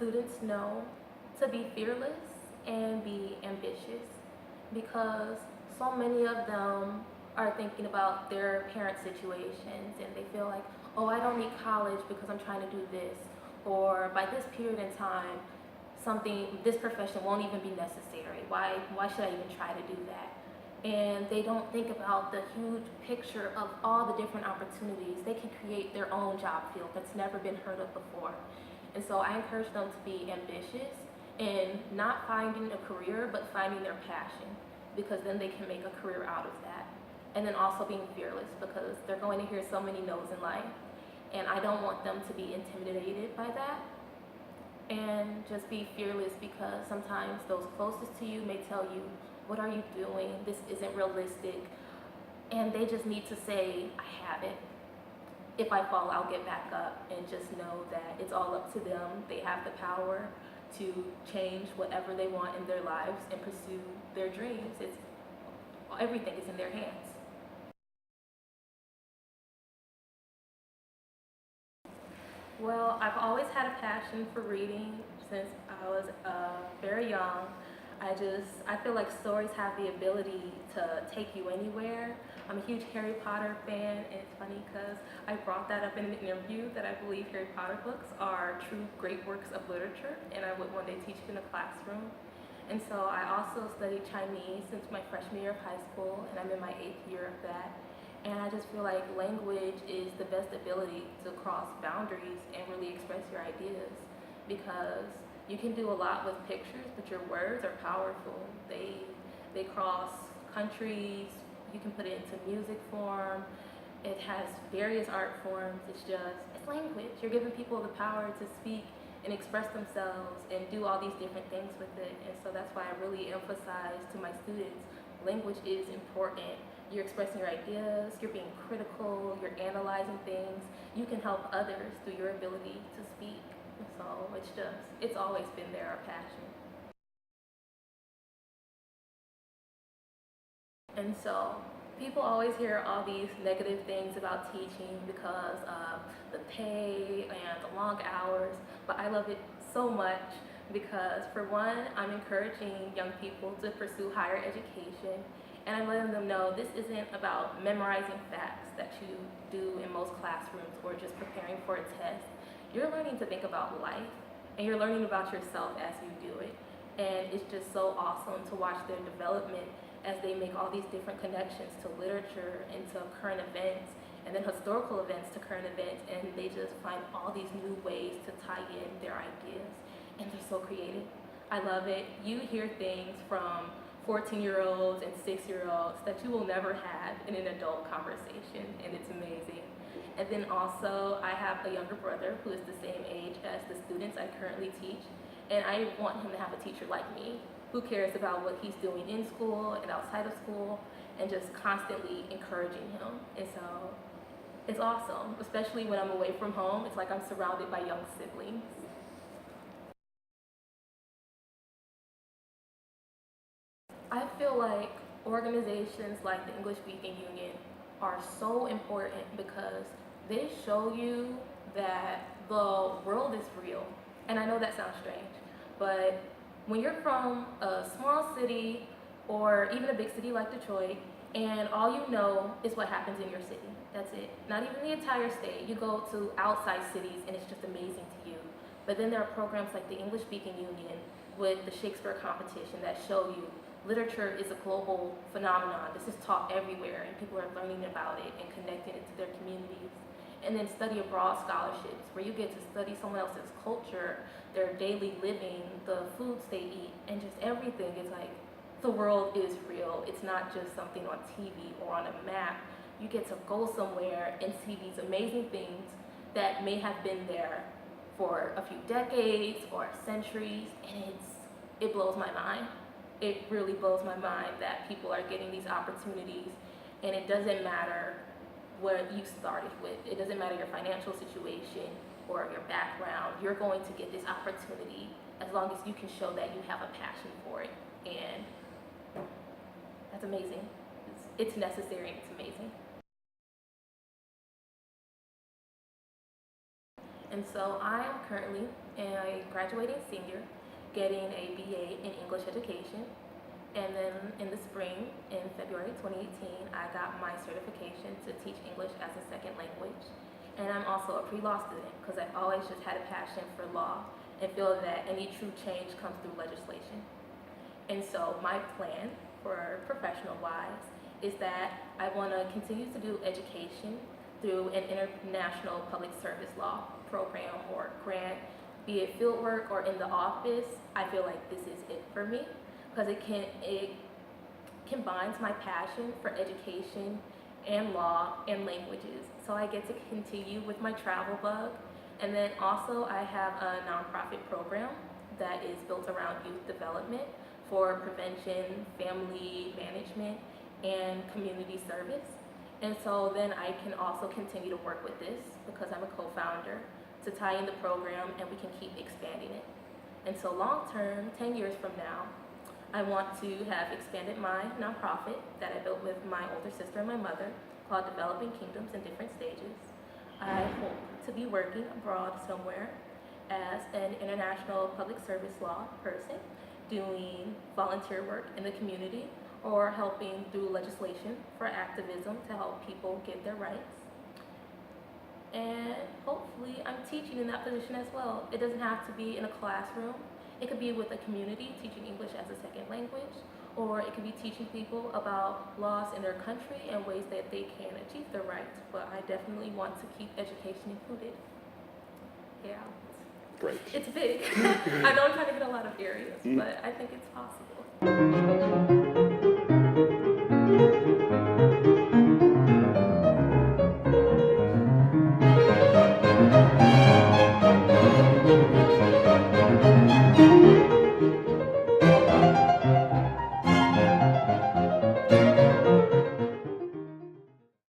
students know to be fearless and be ambitious, because so many of them are thinking about their parent situations and they feel like, oh, I don't need college because I'm trying to do this, or by this period in time, this profession won't even be necessary. Why should I even try to do that? And they don't think about the huge picture of all the different opportunities. They can create their own job field that's never been heard of before. And so I encourage them to be ambitious and not finding a career, but finding their passion, because then they can make a career out of that. And then also being fearless, because they're going to hear so many no's in life. And I don't want them to be intimidated by that. And just be fearless, because sometimes those closest to you may tell you, what are you doing? This isn't realistic. And they just need to say, I have it. If I fall, I'll get back up, and just know that it's all up to them. They have the power to change whatever they want in their lives and pursue their dreams. Everything is in their hands. Well, I've always had a passion for reading since I was very young. I feel like stories have the ability to take you anywhere. I'm a huge Harry Potter fan, and it's funny because I brought that up in an interview, that I believe Harry Potter books are true great works of literature, and I would one day teach in a classroom. And so I also studied Chinese since my freshman year of high school, and I'm in my 8th year of that. And I just feel like language is the best ability to cross boundaries and really express your ideas, because you can do a lot with pictures, but your words are powerful. They cross countries. You can put it into music form. It has various art forms. It's language. You're giving people the power to speak and express themselves and do all these different things with it. And so that's why I really emphasize to my students, language is important. You're expressing your ideas, you're being critical, you're analyzing things. You can help others through your ability to speak. So it's always been there, a passion. And so people always hear all these negative things about teaching because of the pay and the long hours, but I love it so much because, for one, I'm encouraging young people to pursue higher education, and I'm letting them know this isn't about memorizing facts that you do in most classrooms or just preparing for a test. You're learning to think about life, and you're learning about yourself as you do it. And it's just so awesome to watch their development as they make all these different connections to literature and to current events, and then historical events to current events, and they just find all these new ways to tie in their ideas, and they're so creative. I love it. You hear things from 14-year-olds and 6-year-olds that you will never have in an adult conversation, and it's amazing. And then also, I have a younger brother who is the same age as the students I currently teach, and I want him to have a teacher like me, who cares about what he's doing in school and outside of school, and just constantly encouraging him. And so it's awesome, especially when I'm away from home. It's like I'm surrounded by young siblings. I feel like organizations like the English Speaking Union are so important because they show you that the world is real. And I know that sounds strange, but when you're from a small city or even a big city like Detroit, and all you know is what happens in your city, that's it. Not even the entire state. You go to outside cities and it's just amazing to you. But then there are programs like the English Speaking Union with the Shakespeare competition that show you literature is a global phenomenon. This is taught everywhere, and people are learning about it and connecting it to their communities. And then study abroad scholarships, where you get to study someone else's culture, their daily living, the foods they eat, and just everything. It's like the world is real. It's not just something on TV or on a map. You get to go somewhere and see these amazing things that may have been there for a few decades or centuries, and it blows my mind. It really blows my mind that people are getting these opportunities, and it doesn't matter what you started with. It doesn't matter your financial situation or your background. You're going to get this opportunity as long as you can show that you have a passion for it, and that's amazing. It's necessary and it's amazing. And so I am currently a graduating senior getting a BA in English education. And then in the spring, in February 2018, I got my certification to teach English as a second language. And I'm also a pre-law student because I've always just had a passion for law and feel that any true change comes through legislation. And so my plan for professional-wise is that I want to continue to do education through an international public service law program or grant, be it fieldwork or in the office. I feel like this is it for me because it combines my passion for education and law and languages. So I get to continue with my travel bug. And then also I have a nonprofit program that is built around youth development for prevention, family management, and community service. And so then I can also continue to work with this because I'm a co-founder to tie in the program and we can keep expanding it. And so long term, 10 years from now, I want to have expanded my nonprofit that I built with my older sister and my mother called Developing Kingdoms in Different Stages. I hope to be working abroad somewhere as an international public service law person, doing volunteer work in the community or helping through legislation for activism to help people get their rights. And hopefully I'm teaching in that position as well. It doesn't have to be in a classroom. It could be with a community, teaching English as a second language, or it could be teaching people about laws in their country and ways that they can achieve their rights. But I definitely want to keep education included. Yeah. Great. It's big. I know I'm trying to hit a lot of areas, but I think it's possible.